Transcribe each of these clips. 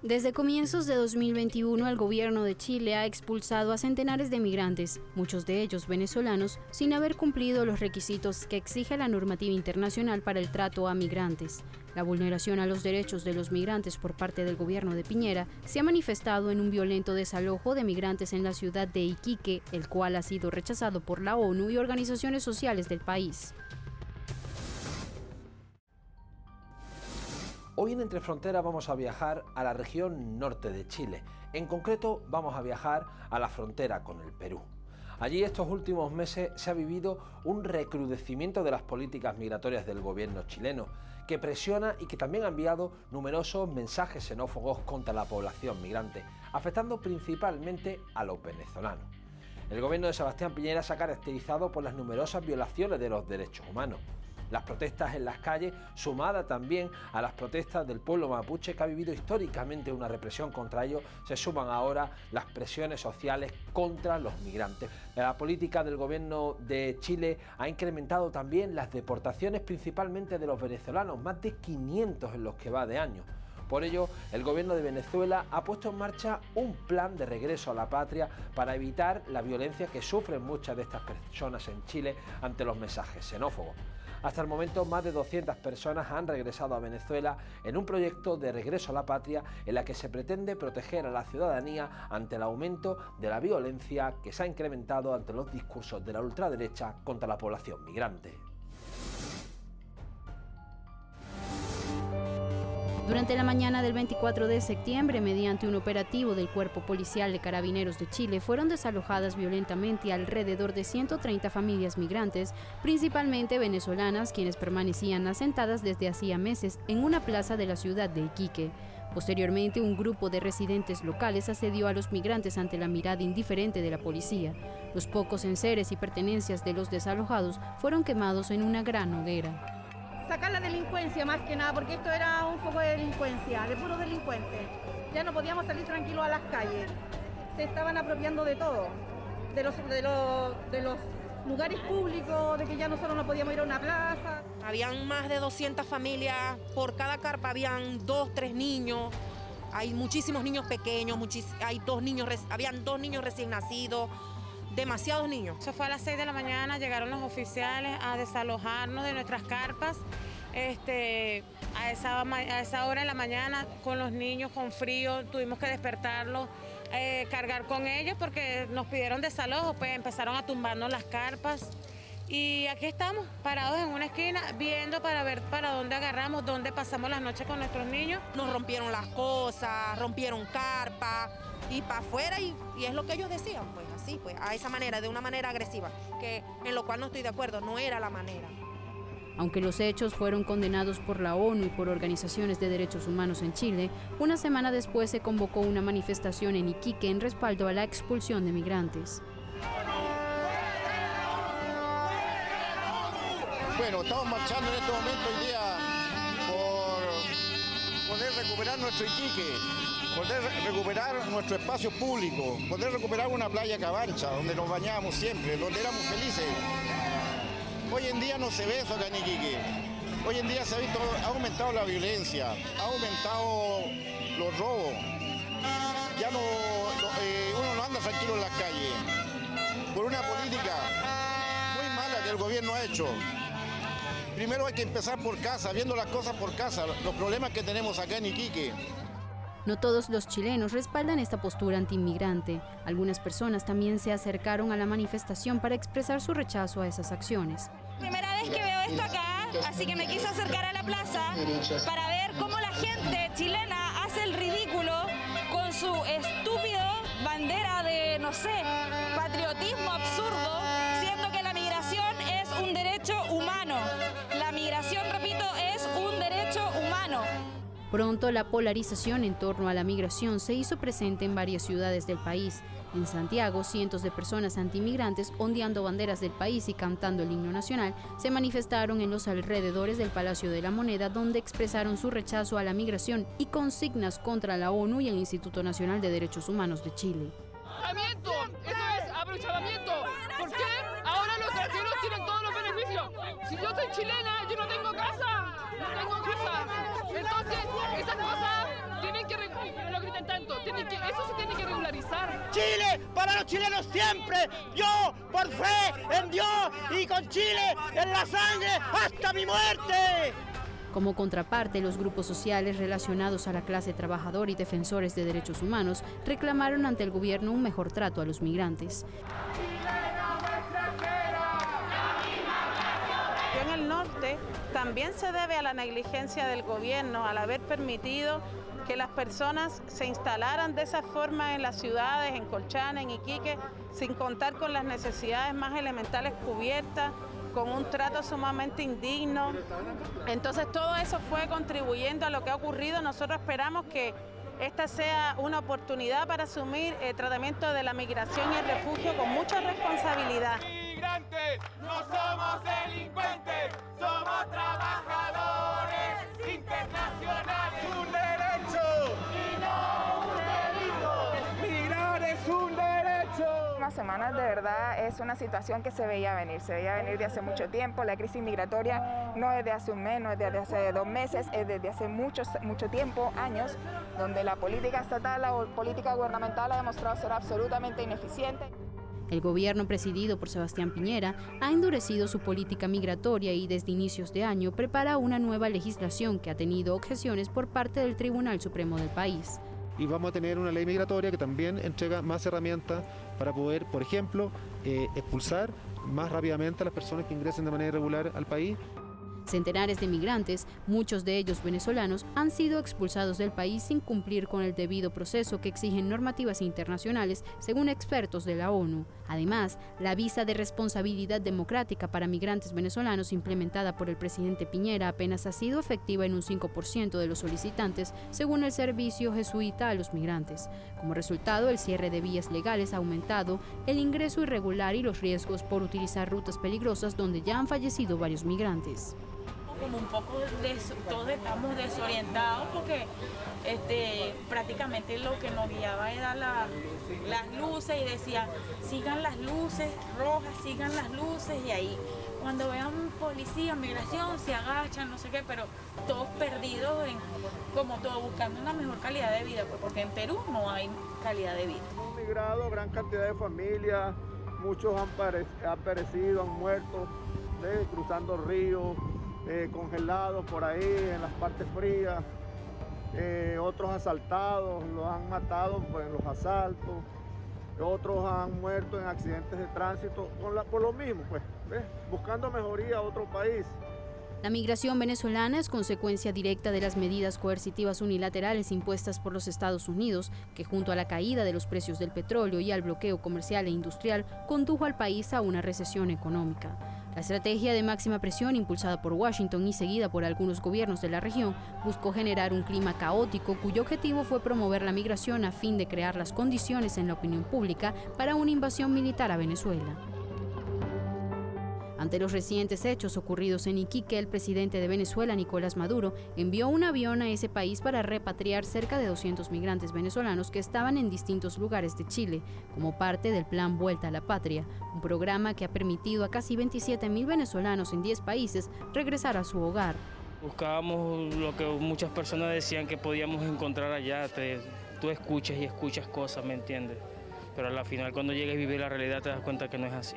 Desde comienzos de 2021, el gobierno de Chile ha expulsado a centenares de migrantes, muchos de ellos venezolanos, sin haber cumplido los requisitos que exige la normativa internacional para el trato a migrantes. La vulneración a los derechos de los migrantes por parte del gobierno de Piñera se ha manifestado en un violento desalojo de migrantes en la ciudad de Iquique, el cual ha sido rechazado por la ONU y organizaciones sociales del país. Hoy en Entre Fronteras vamos a viajar a la región norte de Chile. En concreto vamos a viajar a la frontera con el Perú. Allí estos últimos meses se ha vivido un recrudecimiento de las políticas migratorias del gobierno chileno, que presiona y que también ha enviado numerosos mensajes xenófobos contra la población migrante, afectando principalmente a los venezolanos. El gobierno de Sebastián Piñera se ha caracterizado por las numerosas violaciones de los derechos humanos. Las protestas en las calles, sumadas también a las protestas del pueblo mapuche, que ha vivido históricamente una represión contra ellos, se suman ahora las presiones sociales contra los migrantes. La política del gobierno de Chile ha incrementado también las deportaciones, principalmente de los venezolanos, más de 500 en los que va de año. Por ello, el gobierno de Venezuela ha puesto en marcha un plan de regreso a la patria para evitar la violencia que sufren muchas de estas personas en Chile ante los mensajes xenófobos. Hasta el momento, más de 200 personas han regresado a Venezuela en un proyecto de regreso a la patria en la que se pretende proteger a la ciudadanía ante el aumento de la violencia que se ha incrementado ante los discursos de la ultraderecha contra la población migrante. Durante la mañana del 24 de septiembre, mediante un operativo del Cuerpo Policial de Carabineros de Chile, fueron desalojadas violentamente alrededor de 130 familias migrantes, principalmente venezolanas, quienes permanecían asentadas desde hacía meses en una plaza de la ciudad de Iquique. Posteriormente, un grupo de residentes locales asedió a los migrantes ante la mirada indiferente de la policía. Los pocos enseres y pertenencias de los desalojados fueron quemados en una gran hoguera. Sacar la delincuencia más que nada, porque esto era un foco de delincuencia, de puros delincuentes. Ya no podíamos salir tranquilos a las calles. Se estaban apropiando de todo, de los lugares públicos, de que ya nosotros no podíamos ir a una plaza. Habían más de 200 familias, por cada carpa habían 2, 3 niños. Hay muchísimos niños pequeños, habían 2 niños recién nacidos. Demasiados niños. Eso fue a las 6 de la mañana, llegaron los oficiales a desalojarnos de nuestras carpas. A esa hora de la mañana, con los niños, con frío, tuvimos que despertarlos, cargar con ellos porque nos pidieron desalojo, pues empezaron a tumbarnos las carpas. Y aquí estamos, parados en una esquina, viendo para ver para dónde agarramos, dónde pasamos las noches con nuestros niños. Nos rompieron las cosas, rompieron carpas y para afuera, y es lo que ellos decían, pues así, pues a esa manera, de una manera agresiva, que en lo cual no estoy de acuerdo, no era la manera. Aunque los hechos fueron condenados por la ONU y por organizaciones de derechos humanos en Chile, una semana después se convocó una manifestación en Iquique en respaldo a la expulsión de migrantes. Bueno, estamos marchando en este momento hoy día por poder recuperar nuestro Iquique, poder recuperar nuestro espacio público, poder recuperar una playa Cabancha, donde nos bañábamos siempre, donde éramos felices. Hoy en día no se ve eso acá en Iquique. Hoy en día ha aumentado la violencia, ha aumentado los robos. Ya uno no anda tranquilo en las calles, por una política muy mala que el gobierno ha hecho. Primero hay que empezar por casa, viendo las cosas por casa, los problemas que tenemos acá en Iquique. No todos los chilenos respaldan esta postura antiinmigrante. Algunas personas también se acercaron a la manifestación para expresar su rechazo a esas acciones. Primera vez que veo esto acá, así que me quise acercar a la plaza para ver cómo la gente chilena hace el ridículo con su estúpido bandera de, no sé, patriotismo absurdo, siendo que la migración es un derecho humano. La migración, repito, es un derecho humano. Pronto la polarización en torno a la migración se hizo presente en varias ciudades del país. En Santiago, cientos de personas antimigrantes, ondeando banderas del país y cantando el himno nacional, se manifestaron en los alrededores del Palacio de la Moneda, donde expresaron su rechazo a la migración y consignas contra la ONU y el Instituto Nacional de Derechos Humanos de Chile. ¡Aprovechamiento! ¡Eso es aprovechamiento! ¿Por qué? Ahora los extranjeros tienen todos los beneficios. Si yo soy chilena, yo no tengo casa. No tengo casa. Entonces, esas cosas tienen que, no lo griten tanto, eso se tiene que regularizar. Chile para los chilenos siempre, yo por fe en Dios y con Chile en la sangre hasta mi muerte. Como contraparte, los grupos sociales relacionados a la clase trabajadora y defensores de derechos humanos reclamaron ante el gobierno un mejor trato a los migrantes. En el norte también se debe a la negligencia del gobierno al haber permitido que las personas se instalaran de esa forma en las ciudades, en Colchane, en Iquique, sin contar con las necesidades más elementales cubiertas, con un trato sumamente indigno. Entonces todo eso fue contribuyendo a lo que ha ocurrido. Nosotros esperamos que esta sea una oportunidad para asumir el tratamiento de la migración y el refugio con mucha responsabilidad. Migrantes, no somos delincuentes, somos trabajadores internacionales. Es un derecho y no un delito. Migrar es un derecho. Unas semanas de verdad es una situación que se veía venir de hace mucho tiempo. La crisis migratoria no es de hace un mes, no es de hace 2 meses, es desde hace mucho tiempo, años, donde la política estatal, la política gubernamental ha demostrado ser absolutamente ineficiente. El gobierno presidido por Sebastián Piñera ha endurecido su política migratoria y desde inicios de año prepara una nueva legislación que ha tenido objeciones por parte del Tribunal Supremo del país. Y vamos a tener una ley migratoria que también entrega más herramientas para poder, por ejemplo, expulsar más rápidamente a las personas que ingresen de manera irregular al país. Centenares de migrantes, muchos de ellos venezolanos, han sido expulsados del país sin cumplir con el debido proceso que exigen normativas internacionales, según expertos de la ONU. Además, la visa de responsabilidad democrática para migrantes venezolanos implementada por el presidente Piñera apenas ha sido efectiva en un 5% de los solicitantes, según el servicio jesuita a los migrantes. Como resultado, el cierre de vías legales ha aumentado, el ingreso irregular y los riesgos por utilizar rutas peligrosas donde ya han fallecido varios migrantes. Como un poco todos estamos desorientados porque prácticamente lo que nos guiaba era las luces y decía sigan las luces rojas, sigan las luces, y ahí cuando vean policía, migración, se agachan, no sé qué, pero todos perdidos como todo buscando una mejor calidad de vida, pues, porque en Perú no hay calidad de vida. Hemos migrado gran cantidad de familias, muchos han perecido, han muerto, cruzando ríos, congelados por ahí en las partes frías, otros asaltados, los han matado pues, en los asaltos, otros han muerto en accidentes de tránsito por lo mismo, pues, buscando mejoría a otro país. La migración venezolana es consecuencia directa de las medidas coercitivas unilaterales impuestas por los Estados Unidos, que junto a la caída de los precios del petróleo y al bloqueo comercial e industrial, condujo al país a una recesión económica. La estrategia de máxima presión impulsada por Washington y seguida por algunos gobiernos de la región buscó generar un clima caótico cuyo objetivo fue promover la migración a fin de crear las condiciones en la opinión pública para una invasión militar a Venezuela. Ante los recientes hechos ocurridos en Iquique, el presidente de Venezuela, Nicolás Maduro, envió un avión a ese país para repatriar cerca de 200 migrantes venezolanos que estaban en distintos lugares de Chile, como parte del Plan Vuelta a la Patria, un programa que ha permitido a casi 27.000 venezolanos en 10 países regresar a su hogar. Buscábamos lo que muchas personas decían que podíamos encontrar allá. Tú escuchas y escuchas cosas, ¿me entiendes? Pero al final cuando llegas y vives la realidad te das cuenta que no es así.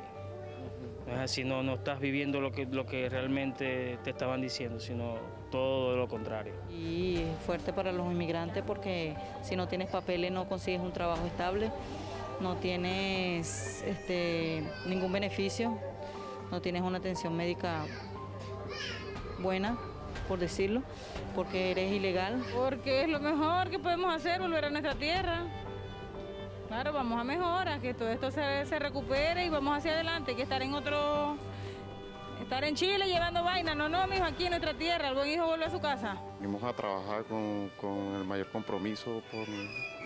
No es así, no estás viviendo lo que realmente te estaban diciendo, sino todo lo contrario. Y es fuerte para los inmigrantes porque si no tienes papeles no consigues un trabajo estable, no tienes ningún beneficio, no tienes una atención médica buena, por decirlo, porque eres ilegal. Porque es lo mejor que podemos hacer, volver a nuestra tierra. Claro, vamos a mejorar, que todo esto se recupere y vamos hacia adelante, que estar en Chile llevando vaina, no, mijo, aquí en nuestra tierra, el buen hijo vuelve a su casa. Venimos a trabajar con el mayor compromiso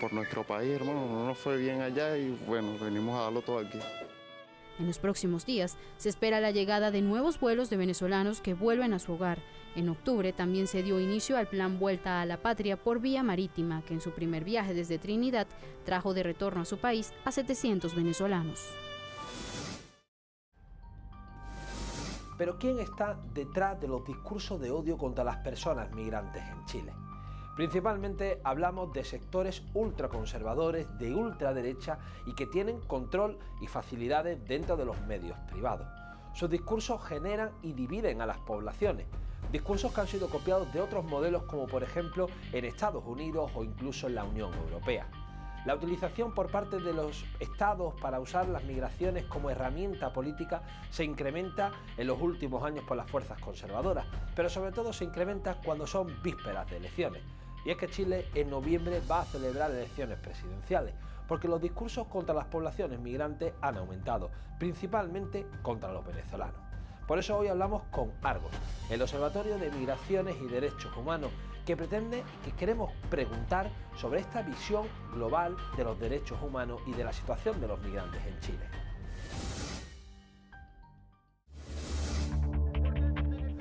por nuestro país, hermano, no nos fue bien allá y bueno, venimos a darlo todo aquí. En los próximos días se espera la llegada de nuevos vuelos de venezolanos que vuelven a su hogar. En octubre también se dio inicio al plan Vuelta a la Patria por vía marítima, que en su primer viaje desde Trinidad trajo de retorno a su país a 700 venezolanos. Pero ¿quién está detrás de los discursos de odio contra las personas migrantes en Chile? Principalmente hablamos de sectores ultraconservadores, de ultraderecha y que tienen control y facilidades dentro de los medios privados. Sus discursos generan y dividen a las poblaciones, discursos que han sido copiados de otros modelos como por ejemplo en Estados Unidos o incluso en la Unión Europea. La utilización por parte de los estados para usar las migraciones como herramienta política se incrementa en los últimos años por las fuerzas conservadoras, pero sobre todo se incrementa cuando son vísperas de elecciones. Y es que Chile en noviembre va a celebrar elecciones presidenciales, porque los discursos contra las poblaciones migrantes han aumentado, principalmente contra los venezolanos. Por eso hoy hablamos con Argos, el Observatorio de Migraciones y Derechos Humanos, que queremos preguntar sobre esta visión global de los derechos humanos y de la situación de los migrantes en Chile.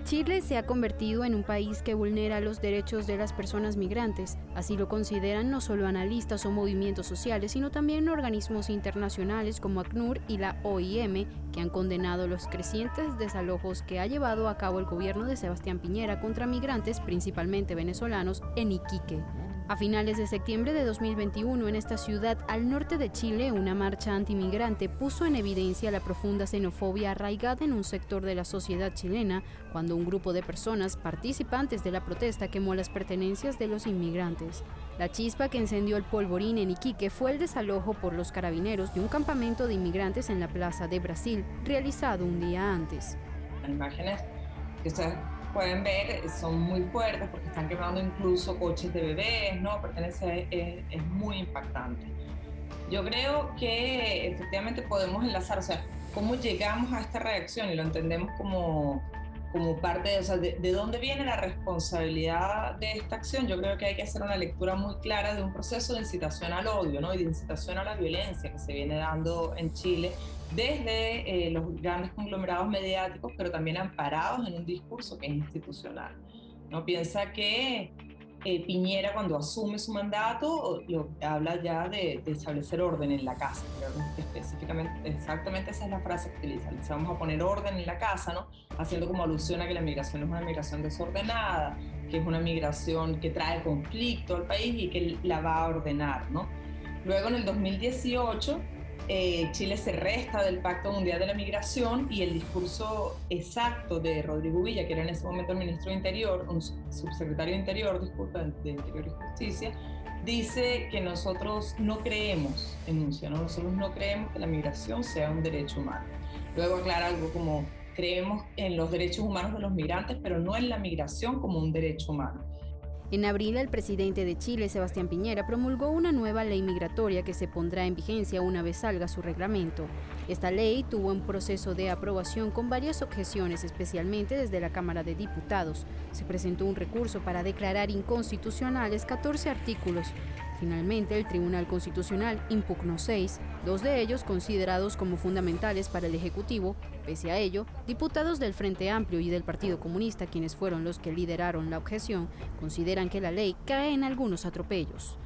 Chile se ha convertido en un país que vulnera los derechos de las personas migrantes. Así lo consideran no solo analistas o movimientos sociales, sino también organismos internacionales como ACNUR y la OIM, que han condenado los crecientes desalojos que ha llevado a cabo el gobierno de Sebastián Piñera contra migrantes, principalmente venezolanos, en Iquique. A finales de septiembre de 2021, en esta ciudad al norte de Chile, una marcha antimigrante puso en evidencia la profunda xenofobia arraigada en un sector de la sociedad chilena, cuando un grupo de personas participantes de la protesta quemó las pertenencias de los inmigrantes. La chispa que encendió el polvorín en Iquique fue el desalojo por los carabineros de un campamento de inmigrantes en la Plaza de Brasil, realizado un día antes. Las imágenes que ustedes pueden ver son muy fuertes porque están quemando incluso coches de bebés, ¿no? Es muy impactante. Yo creo que efectivamente podemos enlazar, o sea, cómo llegamos a esta reacción y lo entendemos como parte de, o sea, de dónde viene la responsabilidad de esta acción. Yo creo que hay que hacer una lectura muy clara de un proceso de incitación al odio, ¿no? Y de incitación a la violencia que se viene dando en Chile desde los grandes conglomerados mediáticos, pero también amparados en un discurso que es institucional, ¿no? Piensa que Piñera, cuando asume su mandato, habla ya de establecer orden en la casa, pero específicamente, exactamente esa es la frase que utiliza. Vamos a poner orden en la casa, ¿no? Haciendo como alusión a que la migración es una migración desordenada, que es una migración que trae conflicto al país y que la va a ordenar, ¿no? Luego, en el 2018, Chile se resta del Pacto Mundial de la Migración y el discurso exacto de Rodrigo Villa, que era en ese momento el ministro de Interior, un subsecretario de Interior, de Interior y Justicia, dice que nosotros no creemos, enuncia, ¿no? Nosotros no creemos que la migración sea un derecho humano. Luego aclara algo como: creemos en los derechos humanos de los migrantes, pero no en la migración como un derecho humano. En abril, el presidente de Chile, Sebastián Piñera, promulgó una nueva ley migratoria que se pondrá en vigencia una vez salga su reglamento. Esta ley tuvo un proceso de aprobación con varias objeciones, especialmente desde la Cámara de Diputados. Se presentó un recurso para declarar inconstitucionales 14 artículos. Finalmente, el Tribunal Constitucional impugnó 6, 2 de ellos considerados como fundamentales para el Ejecutivo. Pese a ello, diputados del Frente Amplio y del Partido Comunista, quienes fueron los que lideraron la objeción, consideran que la ley cae en algunos atropellos.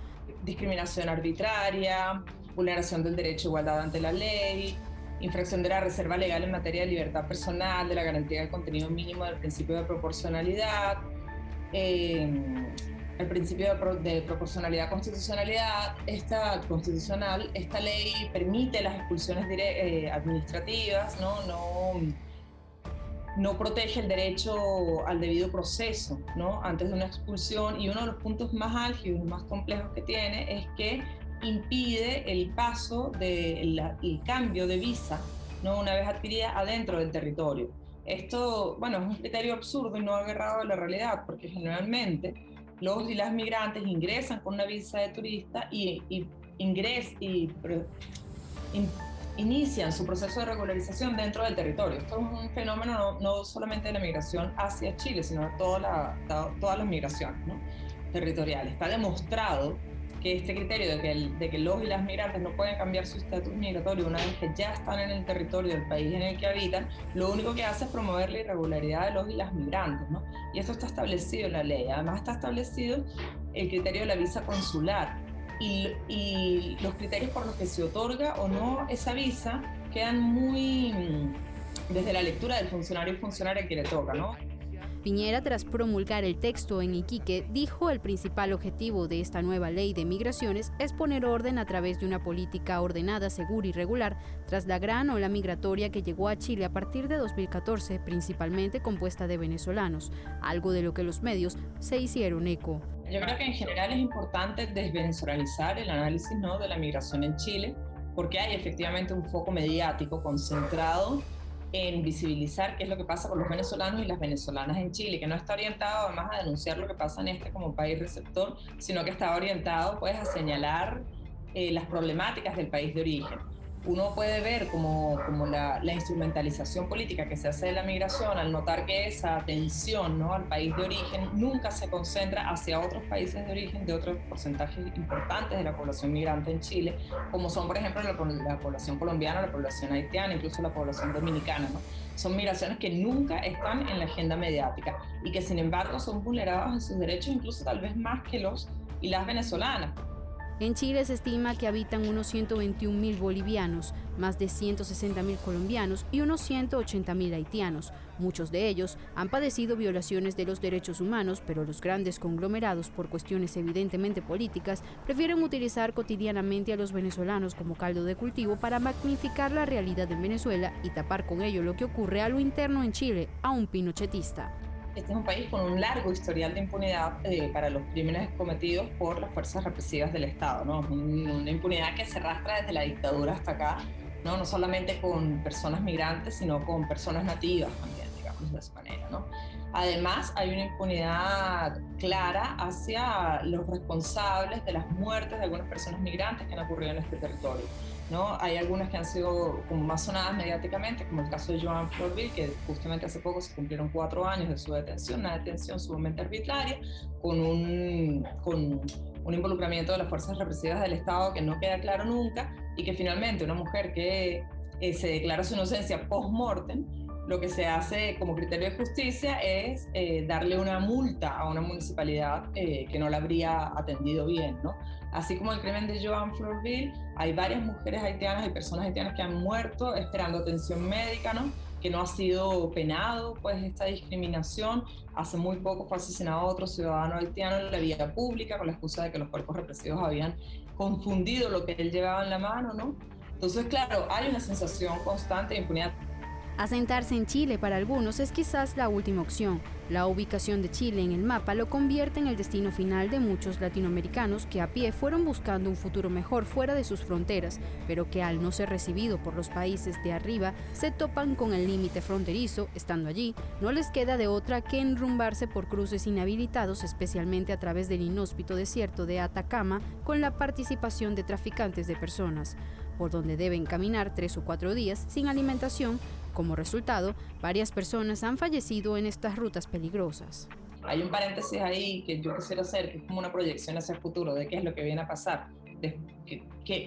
Discriminación arbitraria, vulneración del derecho a igualdad ante la ley, infracción de la reserva legal en materia de libertad personal, de la garantía del contenido mínimo del principio de proporcionalidad, el principio de proporcionalidad constitucional, esta ley permite las expulsiones administrativas, no protege el derecho al debido proceso, ¿no? Antes de una expulsión, y uno de los puntos más álgidos y más complejos que tiene es que impide el paso del cambio de visa, ¿no? Una vez adquirida adentro del territorio. Esto, bueno, es un criterio absurdo y no agarrado a la realidad, porque generalmente los y las migrantes ingresan con una visa de turista y inician su proceso de regularización dentro del territorio. Esto es un fenómeno no solamente de la migración hacia Chile, sino de todas las migraciones, ¿no? Territoriales. Está demostrado que este criterio de que los y las migrantes no pueden cambiar su estatus migratorio una vez que ya están en el territorio del país en el que habitan, lo único que hace es promover la irregularidad de los y las migrantes, ¿no? Y esto está establecido en la ley. Además está establecido el criterio de la visa consular y los criterios por los que se otorga o no esa visa quedan muy desde la lectura del funcionario y funcionaria que le toca, ¿no? Piñera, tras promulgar el texto en Iquique, dijo el principal objetivo de esta nueva ley de migraciones es poner orden a través de una política ordenada, segura y regular, tras la gran ola migratoria que llegó a Chile a partir de 2014, principalmente compuesta de venezolanos, algo de lo que los medios se hicieron eco. Yo creo que en general es importante desvenezolarizar el análisis, ¿no?, de la migración en Chile, porque hay efectivamente un foco mediático concentrado en visibilizar qué es lo que pasa con los venezolanos y las venezolanas en Chile, que no está orientado además a denunciar lo que pasa en este como país receptor, sino que está orientado pues a señalar las problemáticas del país de origen. Uno puede ver como la instrumentalización política que se hace de la migración al notar que esa atención, ¿no?, al país de origen nunca se concentra hacia otros países de origen de otros porcentajes importantes de la población migrante en Chile, como son por ejemplo la población colombiana, la población haitiana, incluso la población dominicana, ¿no? Son migraciones que nunca están en la agenda mediática y que sin embargo son vulneradas en sus derechos, incluso tal vez más que los y las venezolanas. En Chile se estima que habitan unos 121.000 bolivianos, más de 160.000 colombianos y unos 180.000 haitianos. Muchos de ellos han padecido violaciones de los derechos humanos, pero los grandes conglomerados, por cuestiones evidentemente políticas, prefieren utilizar cotidianamente a los venezolanos como caldo de cultivo para magnificar la realidad en Venezuela y tapar con ello lo que ocurre a lo interno en Chile, a un pinochetista. Este es un país con un largo historial de impunidad para los crímenes cometidos por las fuerzas represivas del Estado, ¿no? Una impunidad que se arrastra desde la dictadura hasta acá, ¿no? No solamente con personas migrantes, sino con personas nativas también, digamos de esa manera, ¿no? Además, hay una impunidad clara hacia los responsables de las muertes de algunas personas migrantes que han ocurrido en este territorio, ¿no? Hay algunas que han sido como más sonadas mediáticamente, como el caso de Joan Florville, que justamente hace poco se cumplieron 4 años de su detención, una detención sumamente arbitraria, con un involucramiento de las fuerzas represivas del Estado que no queda claro nunca, y que finalmente una mujer que se declara su inocencia post-mortem, lo que se hace como criterio de justicia es darle una multa a una municipalidad que no la habría atendido bien, ¿no? Así como el crimen de Joan Florville, hay varias mujeres haitianas y personas haitianas que han muerto esperando atención médica, ¿no?, que no ha sido penado pues esta discriminación. Hace muy poco fue asesinado otro ciudadano haitiano en la vía pública con la excusa de que los cuerpos represivos habían confundido lo que él llevaba en la mano, ¿no? Entonces, claro, hay una sensación constante de impunidad. Asentarse en Chile para algunos es quizás la última opción. La ubicación de Chile en el mapa lo convierte en el destino final de muchos latinoamericanos que a pie fueron buscando un futuro mejor fuera de sus fronteras, pero que al no ser recibido por los países de arriba se topan con el límite fronterizo. Estando allí, no les queda de otra que enrumbarse por cruces inhabilitados, especialmente a través del inhóspito desierto de Atacama, con la participación de traficantes de personas, por donde deben caminar 3 o 4 días sin alimentación. Como resultado, varias personas han fallecido en estas rutas peligrosas. Hay un paréntesis ahí que yo quisiera hacer, que es como una proyección hacia el futuro de qué es lo que viene a pasar, qué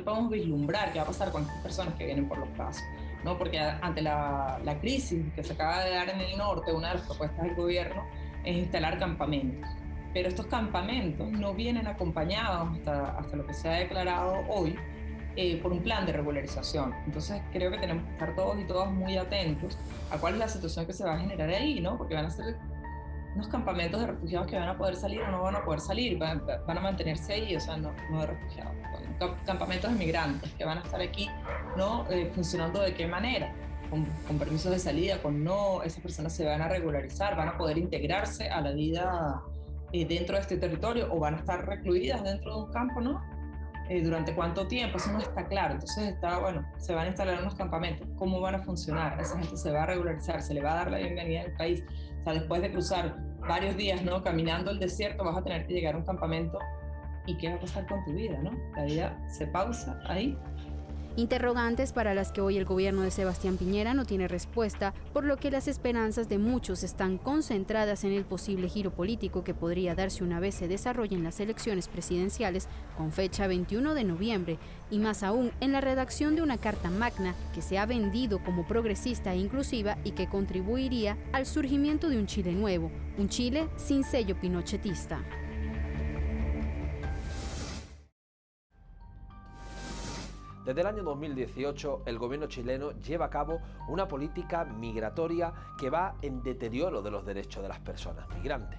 podemos vislumbrar, qué va a pasar con estas personas que vienen por los pasos, ¿no? Porque ante la crisis que se acaba de dar en el norte, una de las propuestas del gobierno es instalar campamentos. Pero estos campamentos no vienen acompañados hasta lo que se ha declarado hoy por un plan de regularización. Entonces creo que tenemos que estar todos y todas muy atentos a cuál es la situación que se va a generar ahí, ¿no? Porque van a ser unos campamentos de refugiados que van a poder salir o no van a poder salir, van a mantenerse ahí, o sea, no de refugiados, campamentos de migrantes que van a estar aquí, ¿no? Funcionando de qué manera, con permisos de salida, con no, esas personas se van a regularizar, van a poder integrarse a la vida dentro de este territorio o van a estar recluidas dentro de un campo, ¿no? ¿Durante cuánto tiempo? Eso no está claro. Entonces se van a instalar unos campamentos. ¿Cómo van a funcionar? Esa gente se va a regularizar, se le va a dar la bienvenida al país. O sea, después de cruzar varios días, ¿no?, caminando el desierto, vas a tener que llegar a un campamento. ¿Y qué va a pasar con tu vida, no? La vida se pausa ahí. Interrogantes para las que hoy el gobierno de Sebastián Piñera no tiene respuesta, por lo que las esperanzas de muchos están concentradas en el posible giro político que podría darse una vez se desarrollen las elecciones presidenciales con fecha 21 de noviembre, y más aún en la redacción de una carta magna que se ha vendido como progresista e inclusiva y que contribuiría al surgimiento de un Chile nuevo, un Chile sin sello pinochetista. Desde el año 2018, el gobierno chileno lleva a cabo una política migratoria que va en deterioro de los derechos de las personas migrantes.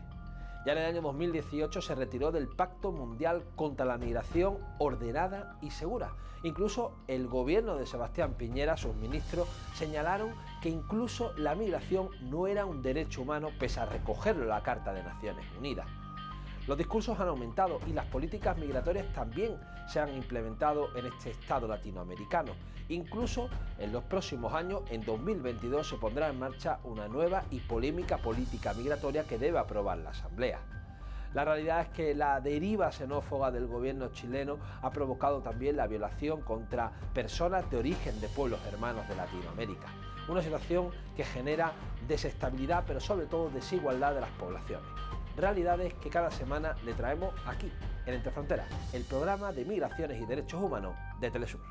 Ya en el año 2018 se retiró del Pacto Mundial contra la Migración Ordenada y Segura. Incluso el gobierno de Sebastián Piñera, sus ministros, señalaron que incluso la migración no era un derecho humano pese a recogerlo en la Carta de Naciones Unidas. Los discursos han aumentado y las políticas migratorias también se han implementado en este estado latinoamericano. Incluso en los próximos años, en 2022, se pondrá en marcha una nueva y polémica política migratoria que debe aprobar la Asamblea. La realidad es que la deriva xenófoba del gobierno chileno ha provocado también la violación contra personas de origen de pueblos hermanos de Latinoamérica. Una situación que genera desestabilidad, pero sobre todo desigualdad de las poblaciones. Realidades que cada semana le traemos aquí, en Entre Fronteras, el programa de migraciones y derechos humanos de Telesur.